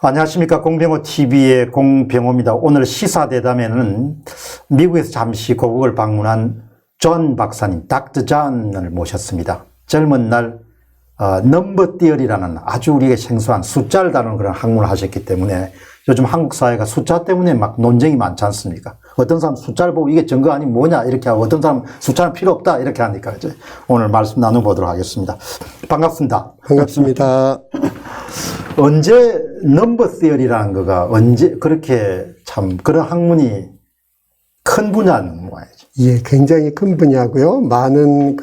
안녕하십니까. 공병호 TV의 공병호입니다. 오늘 시사대담에는 미국에서 잠시 고국을 방문한 존 박사님, 닥터 존을 모셨습니다. 젊은 날 넘버 띠어리라는 아주 우리에게 생소한 숫자를 다루는 그런 학문을 하셨기 때문에 요즘 한국 사회가 숫자 때문에 막 논쟁이 많지 않습니까? 어떤 사람 숫자를 보고 이게 증거 아니면 뭐냐 이렇게 하고, 어떤 사람 숫자는 필요 없다 이렇게 하니까 이제 오늘 말씀 나눠보도록 하겠습니다. 반갑습니다. 반갑습니다. 언제 넘버 시어리라는 거가 언제 그렇게 참 그런 학문이 큰 분야는 뭐야지? 예, 굉장히 큰 분야고요. 많은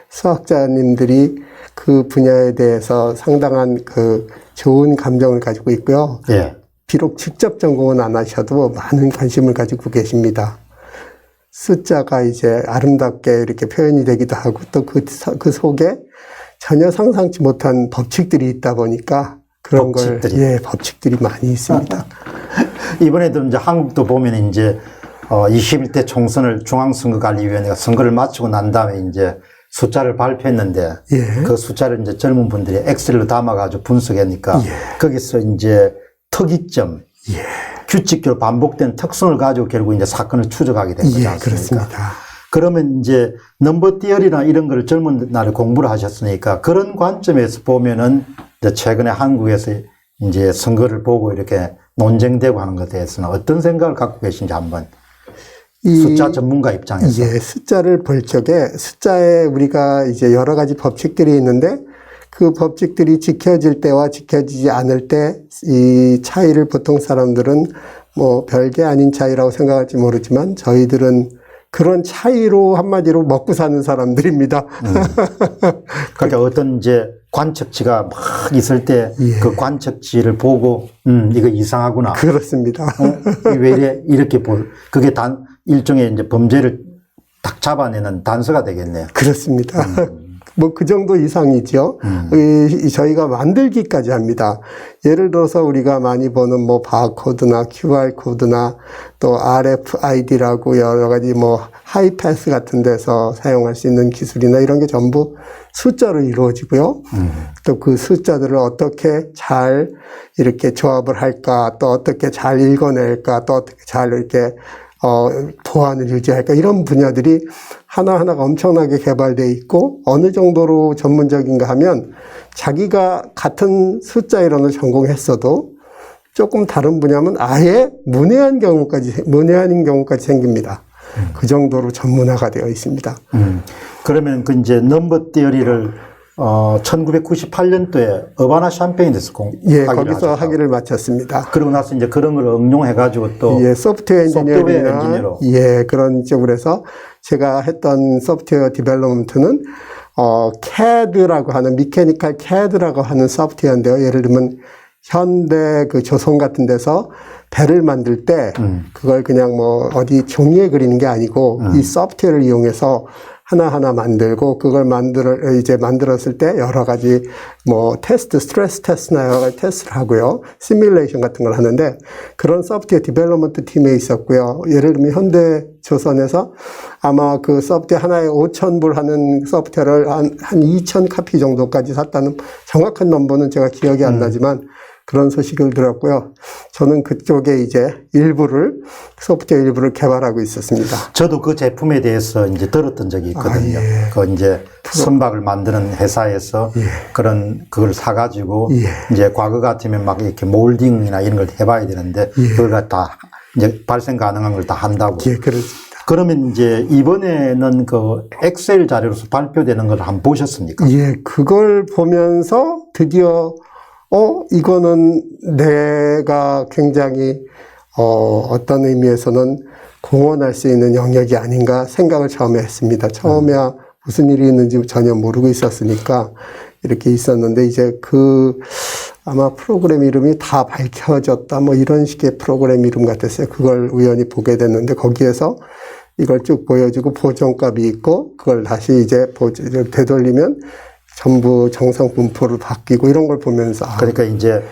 수학자님들이 그 분야에 대해서 상당한 좋은 감정을 가지고 있고요. 예. 비록 직접 전공은 안 하셔도 많은 관심을 가지고 계십니다. 숫자가 이제 아름답게 이렇게 표현이 되기도 하고, 또 그 속에 전혀 상상치 못한 법칙들이 있다 보니까 그런 법칙들이 많이 있습니다. 이번에도 이제 한국도 보면 이제 21대 총선을 중앙선거관리위원회가 선거를 마치고 난 다음에 이제 숫자를 발표했는데, 예. 그 숫자를 이제 젊은 분들이 엑셀로 담아가지고 분석하니까 거기서 이제 특이점, 규칙적으로 반복된 특성을 가지고 결국 이제 사건을 추적하게 된 거지 않습니까? 그렇습니다. 그러면 이제 넘버 띠어리나 이런 거를 젊은 날에 공부를 하셨으니까 그런 관점에서 보면은 이제 최근에 한국에서 이제 선거를 보고 이렇게 논쟁되고 하는 것에 대해서는 어떤 생각을 갖고 계신지 한번 숫자 전문가 입장에서. 예, 숫자를 볼 적에 숫자에 우리가 이제 여러 가지 법칙들이 있는데 그 법칙들이 지켜질 때와 지켜지지 않을 때 이 차이를 보통 사람들은 뭐 별게 아닌 차이라고 생각할지 모르지만 저희들은 그런 차이로 한마디로 먹고 사는 사람들입니다. 그러니까 어떤 이제 관측치가 막 있을 때 그 관측치를 보고 이거 이상하구나. 그렇습니다. 왜 이래 이렇게 그게 일종의 이제 범죄를 딱 잡아내는 단서가 되겠네요. 그렇습니다. 뭐 그 정도 이상이죠. 저희가 만들기까지 합니다. 예를 들어서 우리가 많이 보는 뭐 바코드나 QR 코드나 또 RFID라고 여러 가지 뭐 하이패스 같은 데서 사용할 수 있는 기술이나 이런 게 전부 숫자로 이루어지고요. 또 그 숫자들을 어떻게 잘 이렇게 조합을 할까, 또 어떻게 잘 읽어낼까, 또 어떻게 잘 이렇게 보안을 유지할까, 이런 분야들이 하나하나가 엄청나게 개발되어 있고, 어느 정도로 전문적인가 하면 자기가 같은 숫자 이론을 전공했어도 조금 다른 분야면 아예 문외한인 경우까지 생깁니다. 그 정도로 전문화가 되어 있습니다. 그러면 그 이제 넘버 띠어리를 1998년도에 어바나 샴페인에서 거기서 학위를 마쳤습니다. 그러고 나서 이제 그런 걸 응용해가지고 또 소프트웨어 엔지니어링이나 그런 쪽으로 해서 제가 했던 소프트웨어 디벨롭먼트는 CAD라고 하는 미케니컬 CAD라고 하는 소프트웨어인데요. 예를 들면 현대 조선 같은 데서 배를 만들 때 그걸 그냥 뭐 어디 종이에 그리는 게 아니고 이 소프트웨어를 이용해서 하나하나 만들고, 그걸 만들었을 때 여러 가지 뭐 스트레스 테스트나 여러 가지 테스트를 하고요. 시뮬레이션 같은 걸 하는데, 그런 소프트웨어 디벨롭먼트 팀에 있었고요. 예를 들면 현대조선에서 아마 그 소프트웨어 하나에 5,000불 하는 소프트웨어를 한 2,000 카피 정도까지 샀다는 정확한 넘버는 제가 기억이 안 나지만 그런 소식을 들었고요. 저는 그쪽에 이제 소프트웨어 일부를 개발하고 있었습니다. 저도 그 제품에 대해서 이제 들었던 적이 있거든요. 그 이제 선박을 만드는 회사에서 그걸 사가지고 이제 과거 같으면 막 이렇게 몰딩이나 이런 걸 해봐야 되는데 그걸 다 이제 발생 가능한 걸 다 한다고. 그렇습니다. 그러면 이제 이번에는 그 엑셀 자료로서 발표되는 걸 한번 보셨습니까? 그걸 보면서 드디어 이거는 내가 굉장히 어떤 의미에서는 공헌할 수 있는 영역이 아닌가 생각을 처음에 했습니다. 처음에야 무슨 일이 있는지 전혀 모르고 있었으니까 이렇게 있었는데, 이제 아마 프로그램 이름이 다 밝혀졌다 뭐 이런 식의 프로그램 이름 같았어요. 그걸 우연히 보게 됐는데, 거기에서 이걸 쭉 보여주고 보정값이 있고, 그걸 다시 이제 되돌리면 전부 정상 분포를 바뀌고, 이런 걸 보면서 그러니까 이제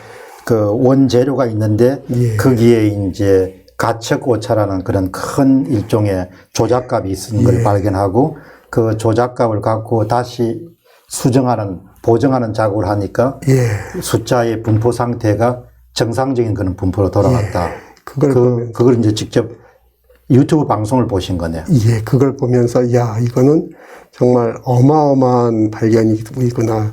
그 원재료가 있는데 거기에 이제 가측 오차라는 그런 큰 일종의 조작값이 있는 걸 발견하고, 그 조작값을 갖고 다시 수정하는 보정하는 작업을 하니까 숫자의 분포 상태가 정상적인 그런 분포로 돌아갔다. 예, 그걸 이제 직접 유튜브 방송을 보신 거네요. 예, 그걸 보면서, 야, 이거는 정말 어마어마한 발견이구나.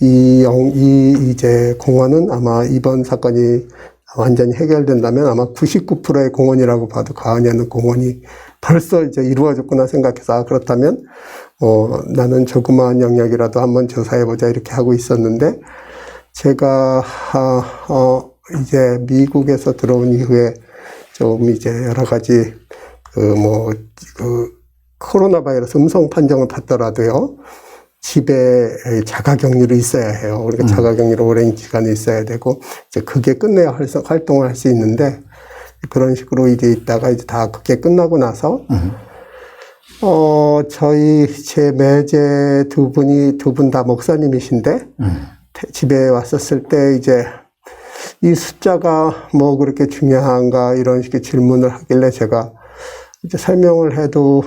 이제 공원은 아마 이번 사건이 완전히 해결된다면 아마 99%의 공원이라고 봐도 과언이 아닌 공원이 벌써 이제 이루어졌구나 생각해서, 아, 그렇다면, 나는 조그마한 영역이라도 한번 조사해보자 이렇게 하고 있었는데, 제가, 이제 미국에서 들어온 이후에 좀 이제 여러 가지, 코로나 바이러스 음성 판정을 받더라도요, 집에 자가격리로 있어야 해요. 그러니까 자가격리로 오랜 기간 있어야 되고, 이제 그게 끝내야 활동을 할 수 있는데, 그런 식으로 이제 있다가 이제 다 그게 끝나고 나서, 제 매제 두 분 다 목사님이신데, 집에 왔었을 때 이제 이 숫자가 뭐 그렇게 중요한가 이런 식의 질문을 하길래 제가 이제 설명을 해도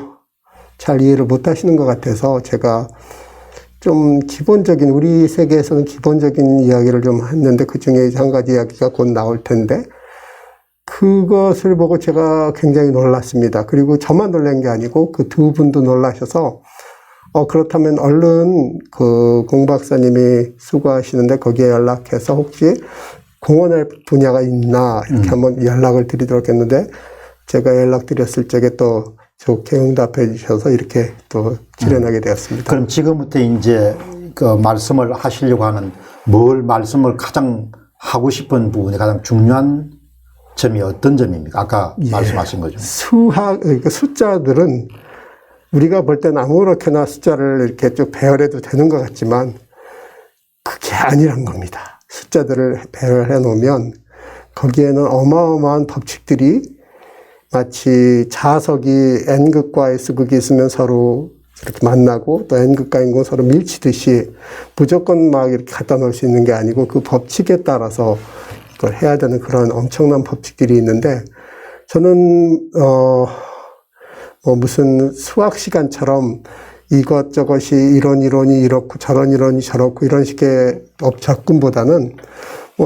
잘 이해를 못 하시는 것 같아서 제가 좀 기본적인, 우리 세계에서는 기본적인 이야기를 좀 했는데 그 중에 한 가지 이야기가 곧 나올 텐데 그것을 보고 제가 굉장히 놀랐습니다. 그리고 저만 놀란 게 아니고 그 두 분도 놀라셔서 그렇다면 얼른 그 공 박사님이 수고하시는데 거기에 연락해서 혹시 공헌할 분야가 있나 이렇게 한번 연락을 드리도록 했는데 제가 연락드렸을 적에 또 좋게 응답해 주셔서 이렇게 또 출연하게 되었습니다. 그럼 지금부터 이제 그 말씀을 하시려고 하는 말씀을 가장 하고 싶은 부분이 가장 중요한 점이 어떤 점입니까? 아까 말씀하신 거죠. 그러니까 숫자들은 우리가 볼 때는 아무렇게나 숫자를 이렇게 쭉 배열해도 되는 것 같지만 그게 아니란 겁니다. 숫자들을 배열해 놓으면 거기에는 어마어마한 법칙들이 마치 자석이 N극과 S극이 있으면 서로 이렇게 만나고 또 N극과 N극은 서로 밀치듯이 무조건 막 이렇게 갖다 놓을 수 있는 게 아니고 그 법칙에 따라서 이걸 해야 되는 그런 엄청난 법칙들이 있는데 저는 무슨 수학 시간처럼 이것저것이 이런 이론이 이렇고 저런 이론이 저렇고 이런 식의 접근보다는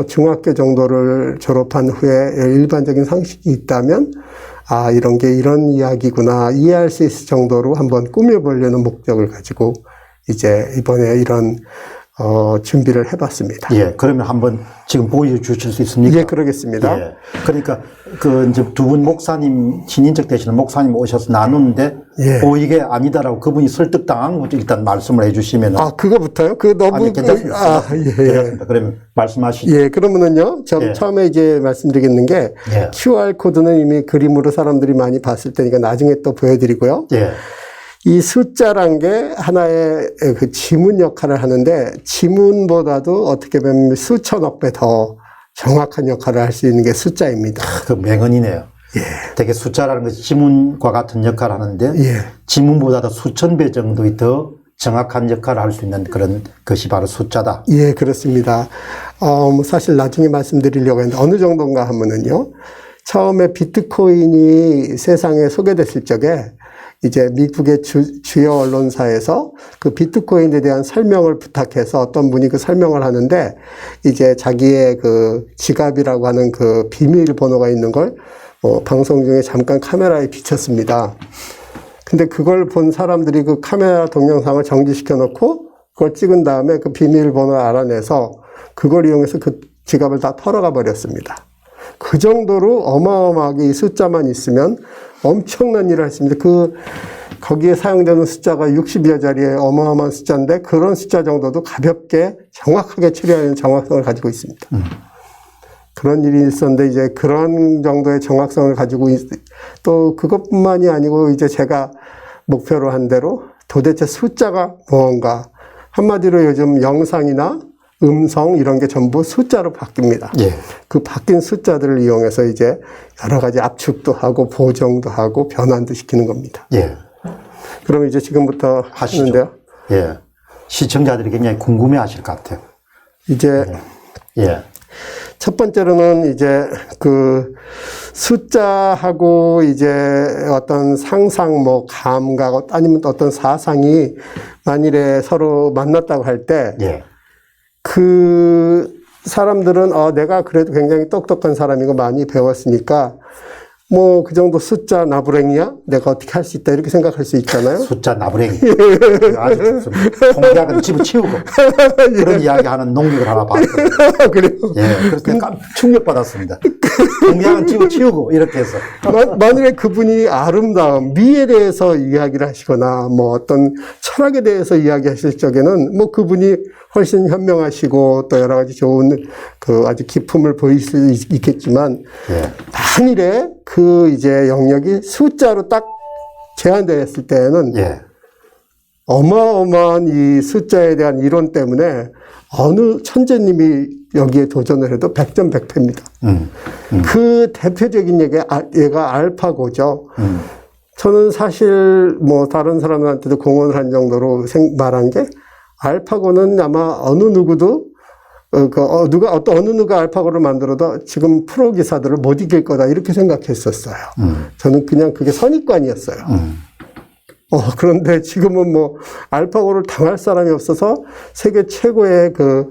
중학교 정도를 졸업한 후에 일반적인 상식이 있다면 아, 이런 게 이런 이야기구나 이해할 수 있을 정도로 한번 꾸며보려는 목적을 가지고 이제 이번에 이런 준비를 해봤습니다. 예, 그러면 한번 지금 보여주실 수 있습니까? 예, 그러겠습니다. 예, 그러니까 이제 두 분 목사님, 친인척 되시는 목사님 오셔서 나누는데, 이게 아니다라고 그분이 설득당한 거죠. 일단 말씀을 해주시면. 아, 그거부터요? 너무. 괜찮습니다. 괜찮습니다. 그러면 말씀하시죠. 예, 그러면은요, 처음에 이제 말씀드리겠는 게, QR코드는 이미 그림으로 사람들이 많이 봤을 테니까 나중에 또 보여드리고요. 예. 이 숫자란 게 하나의 그 지문 역할을 하는데 지문보다도 어떻게 보면 수천억 배 더 정확한 역할을 할 수 있는 게 숫자입니다. 그 명언이네요. 예. 되게 숫자라는 것이 지문과 같은 역할을 하는데 지문보다도 수천 배 정도의 더 정확한 역할을 할 수 있는 그런 것이 바로 숫자다. 예, 그렇습니다. 사실 나중에 말씀드리려고 했는데 어느 정도인가 하면은요. 처음에 비트코인이 세상에 소개됐을 적에 이제 미국의 주요 언론사에서 그 비트코인에 대한 설명을 부탁해서 어떤 분이 그 설명을 하는데 이제 자기의 그 지갑이라고 하는 그 비밀번호가 있는 걸 방송 중에 잠깐 카메라에 비쳤습니다. 근데 그걸 본 사람들이 그 카메라 동영상을 정지시켜 놓고 그걸 찍은 다음에 그 비밀번호를 알아내서 그걸 이용해서 그 지갑을 다 털어가 버렸습니다. 그 정도로 어마어마하게 이 숫자만 있으면 엄청난 일을 했습니다. 거기에 사용되는 숫자가 60여 자리의 어마어마한 숫자인데 그런 숫자 정도도 가볍게 정확하게 처리하는 정확성을 가지고 있습니다. 그런 일이 있었는데 이제 그런 정도의 정확성을 가지고 또 그것뿐만이 아니고 이제 제가 목표로 한 대로 도대체 숫자가 무언가 한마디로 요즘 영상이나 음성 이런 게 전부 숫자로 바뀝니다. 예. 그 바뀐 숫자들을 이용해서 이제 여러 가지 압축도 하고 보정도 하고 변환도 시키는 겁니다. 예. 그럼 이제 지금부터 하시는데요. 예. 시청자들이 굉장히 궁금해 하실 것 같아요. 이제 첫 번째로는 이제 그 숫자하고 이제 어떤 상상, 감각, 아니면 어떤 사상이 만일에 서로 만났다고 할 때, 사람들은 내가 그래도 굉장히 똑똑한 사람이고 많이 배웠으니까 뭐 그 정도 숫자 나부랭이야? 내가 어떻게 할 수 있다 이렇게 생각할 수 있잖아요. 숫자 나부랭이. 아주 좋습니다. 통계학은 집어치우고 그런 이야기하는 농객을 하나 봤거든요. 그래요? 예, 그래서 충격받았습니다. 통계학은 집어치우고 이렇게 해서. 만약에 그분이 아름다움, 미에 대해서 이야기를 하시거나 뭐 어떤 철학에 대해서 이야기하실 적에는 뭐 그분이 훨씬 현명하시고 또 여러 가지 좋은 그 아주 기품을 보일 수 있겠지만 예. 만일에 그 이제 영역이 숫자로 딱 제한되었을 때에는 예. 어마어마한 이 숫자에 대한 이론 때문에 어느 천재님이 여기에 도전을 해도 100점 100패입니다. 그 대표적인 얘가 알파고죠. 저는 사실 뭐 다른 사람들한테도 공헌을 한 정도로 말한 게 알파고는 아마 어느 누구도 어느 누가 알파고를 만들어도 지금 프로 기사들을 못 이길 거다 이렇게 생각했었어요. 저는 그냥 그게 선입관이었어요. 그런데 지금은 뭐 알파고를 당할 사람이 없어서 세계 최고의 그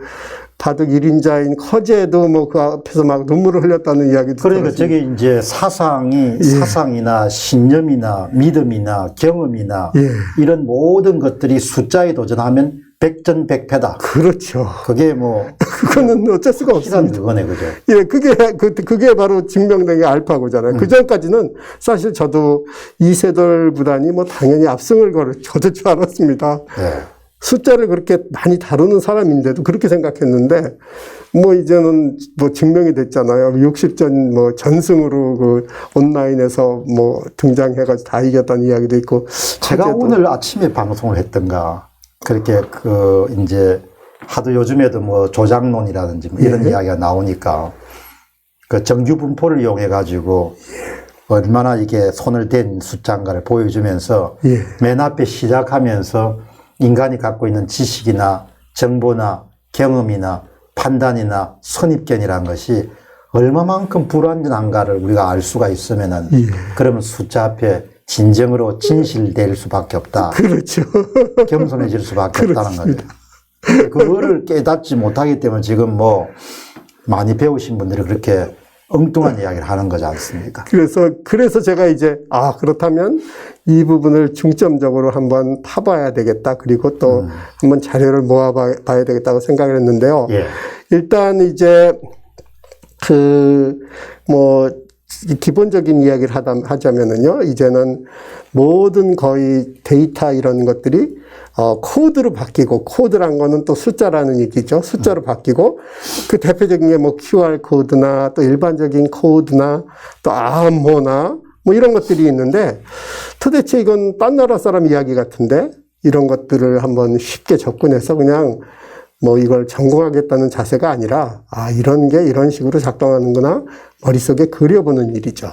바둑 1인자인 커제도 뭐 그 앞에서 막 눈물을 흘렸다는 이야기도 그러니까 들었습니다. 저게 이제 사상이나 신념이나 믿음이나 경험이나 이런 모든 것들이 숫자에 도전하면 100전 100패다. 그렇죠. 그게 뭐 그거는 어쩔 수가 없습니다. 그거네, 그죠? 예, 그게 바로 증명된 게 알파고잖아요. 그 전까지는 사실 저도 이세돌 구단이 뭐 당연히 압승을 거둘 줄 알았습니다. 네. 숫자를 그렇게 많이 다루는 사람인데도 그렇게 생각했는데, 뭐 이제는 뭐 증명이 됐잖아요. 60전 뭐 전승으로 그 온라인에서 뭐 등장해가지고 다 이겼다는 이야기도 있고. 제가 오늘 아침에 방송을 했던가, 그렇게 이제 하도 요즘에도 뭐 조장론이라든지 뭐 이런 이야기가 나오니까 그 정규 분포를 이용해가지고 얼마나 이게 손을 댄 숫자인가를 보여주면서 맨 앞에 시작하면서 인간이 갖고 있는 지식이나 정보나 경험이나 판단이나 선입견이라는 것이 얼마만큼 불완전한가를 우리가 알 수가 있으면은 그러면 숫자 앞에 진정으로 진실될 수밖에 없다. 그렇죠. 겸손해질 수밖에 없다는 거죠. 그거를 깨닫지 못하기 때문에 지금 뭐 많이 배우신 분들이 그렇게 엉뚱한 이야기를 하는 거지 않습니까? 그래서 제가 이제, 그렇다면 이 부분을 중점적으로 한번 파봐야 되겠다. 그리고 또 한번 자료를 모아봐야 되겠다고 생각을 했는데요. 예. 일단 이제, 기본적인 이야기를 하자면은요, 이제는 모든 거의 데이터 이런 것들이 코드로 바뀌고, 코드란 거는 또 숫자라는 얘기죠. 숫자로 바뀌고, 그 대표적인 게 뭐 QR 코드나 또 일반적인 코드나 또 암호나 뭐 이런 것들이 있는데 도대체 이건 딴 나라 사람 이야기 같은데 이런 것들을 한번 쉽게 접근해서 그냥 뭐 이걸 전공하겠다는 자세가 아니라 이런 게 이런 식으로 작동하는구나 머릿속에 그려보는 일이죠.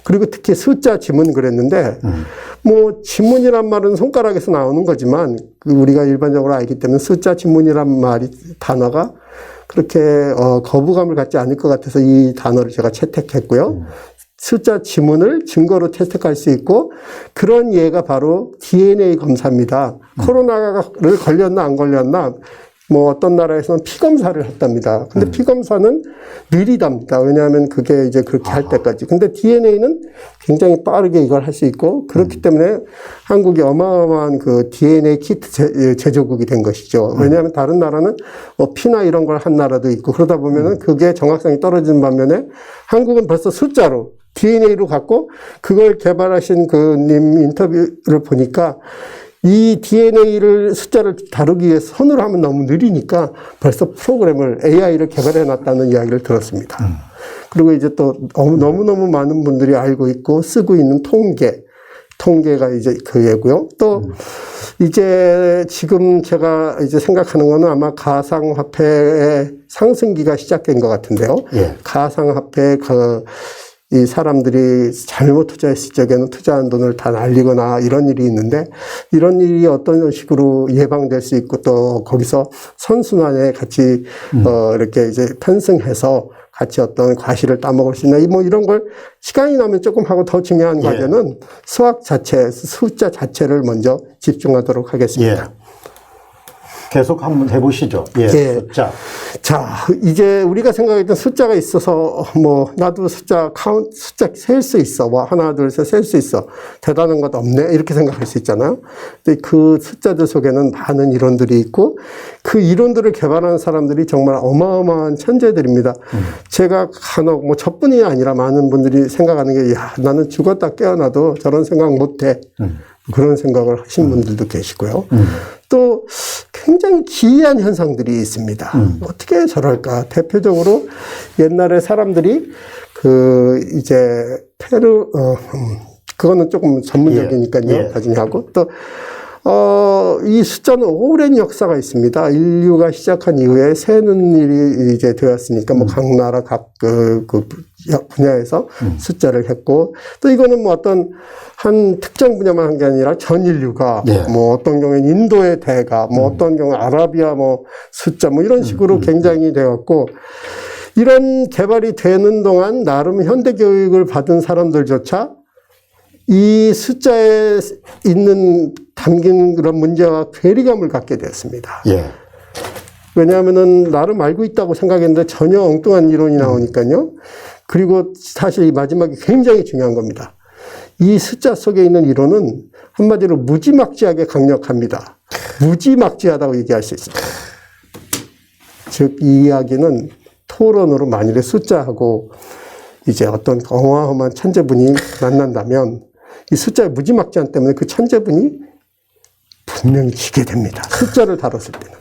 그리고 특히 숫자 지문 그랬는데 뭐 지문이란 말은 손가락에서 나오는 거지만 우리가 일반적으로 알기 때문에 숫자 지문이란 단어가 그렇게 거부감을 갖지 않을 것 같아서 이 단어를 제가 채택했고요. 숫자 지문을 증거로 채택할 수 있고 그런 예가 바로 DNA 검사입니다. 코로나를 걸렸나 안 걸렸나 뭐 어떤 나라에서는 피 검사를 했답니다. 근데 피 검사는 느리답니다. 왜냐하면 그게 이제 그렇게 할 때까지. 근데 DNA는 굉장히 빠르게 이걸 할 수 있고 그렇기 때문에 한국이 어마어마한 그 DNA 키트 제조국이 된 것이죠. 왜냐하면 다른 나라는 뭐 피나 이런 걸 한 나라도 있고 그러다 보면은 그게 정확성이 떨어지는 반면에 한국은 벌써 숫자로 DNA로 갖고 그걸 개발하신 그 님 인터뷰를 보니까 이 DNA를 숫자를 다루기 위해서 손으로 하면 너무 느리니까 벌써 프로그램을 AI를 개발해 놨다는 이야기를 들었습니다. 그리고 이제 또 너무너무 많은 분들이 알고 있고 쓰고 있는 통계가 이제 그 예고요. 또 이제 지금 제가 이제 생각하는 거는 아마 가상화폐의 상승기가 시작된 것 같은데요. 예. 가상화폐 이 사람들이 잘못 투자했을 적에는 투자한 돈을 다 날리거나 이런 일이 있는데 이런 일이 어떤 식으로 예방될 수 있고 또 거기서 선순환에 같이 이렇게 이제 편승해서 같이 어떤 과실을 따먹을 수 있나 뭐 이런 걸 시간이 나면 조금 하고 더 중요한 과제는 숫자 자체를 먼저 집중하도록 하겠습니다. 계속 한번 해보시죠. 예, 예. 숫자. 자, 이제 우리가 생각했던 숫자가 있어서, 나도 숫자 셀 수 있어. 하나, 둘, 셋 셀 수 있어. 대단한 것 없네. 이렇게 생각할 수 있잖아요. 근데 그 숫자들 속에는 많은 이론들이 있고, 그 이론들을 개발하는 사람들이 정말 어마어마한 천재들입니다. 제가 간혹, 저뿐이 아니라 많은 분들이 생각하는 게, 야, 나는 죽었다 깨어나도 저런 생각 못 해. 그런 생각을 하신 분들도 계시고요. 또 굉장히 기이한 현상들이 있습니다. 어떻게 저럴까? 대표적으로 옛날에 사람들이 그거는 조금 전문적이니까요. 예. 나중에 하고 또 이 숫자는 오랜 역사가 있습니다. 인류가 시작한 이후에 세는 일이 이제 되었으니까 각 나라 각 분야에서 숫자를 했고 또 이거는 어떤 한 특정 분야만 한 게 아니라 전 인류가 예. 어떤 경우에는 인도의 대가 어떤 경우 아라비아 숫자 이런 식으로 굉장히 되었고 이런 개발이 되는 동안 나름 현대 교육을 받은 사람들조차 이 숫자에 담긴 그런 문제와 괴리감을 갖게 되었습니다. 예. 왜냐하면은 나름 알고 있다고 생각했는데 전혀 엉뚱한 이론이 나오니까요. 그리고 사실 이 마지막이 굉장히 중요한 겁니다. 이 숫자 속에 있는 이론은 한마디로 무지막지하게 강력합니다. 무지막지하다고 얘기할 수 있습니다. 즉, 이 이야기는 토론으로 만일에 숫자하고 이제 어떤 어마어마한 천재분이 만난다면 이 숫자의 무지막지함 때문에 그 천재분이 분명히 지게 됩니다. 숫자를 다뤘을 때는.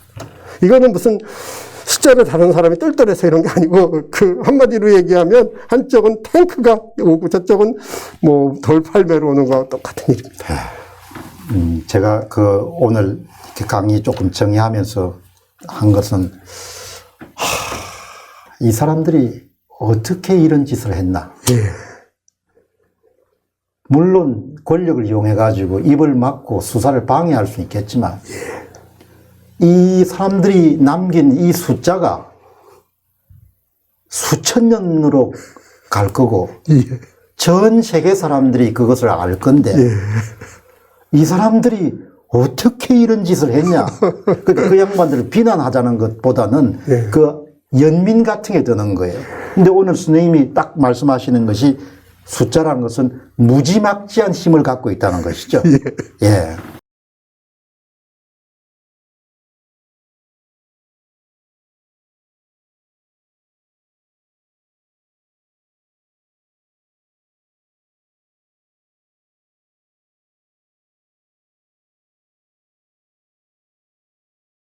이거는 무슨 숫자를 다룬 사람이 똘똘해서 이런 게 아니고 한마디로 얘기하면 한쪽은 탱크가 오고 저쪽은 돌팔매로 오는 거와 똑같은 일입니다. 제가 오늘 이렇게 강의 조금 정리하면서 한 것은 이 사람들이 어떻게 이런 짓을 했나. 예. 물론 권력을 이용해 가지고 입을 막고 수사를 방해할 수 있겠지만 이 사람들이 남긴 이 숫자가 수천 년으로 갈 거고 전 세계 사람들이 그것을 알 건데 이 사람들이 어떻게 이런 짓을 했냐. 그 양반들을 비난하자는 것보다는 그 연민 같은 게 드는 거예요. 근데 오늘 선생님이 딱 말씀하시는 것이 숫자라는 것은 무지막지한 힘을 갖고 있다는 것이죠. 예.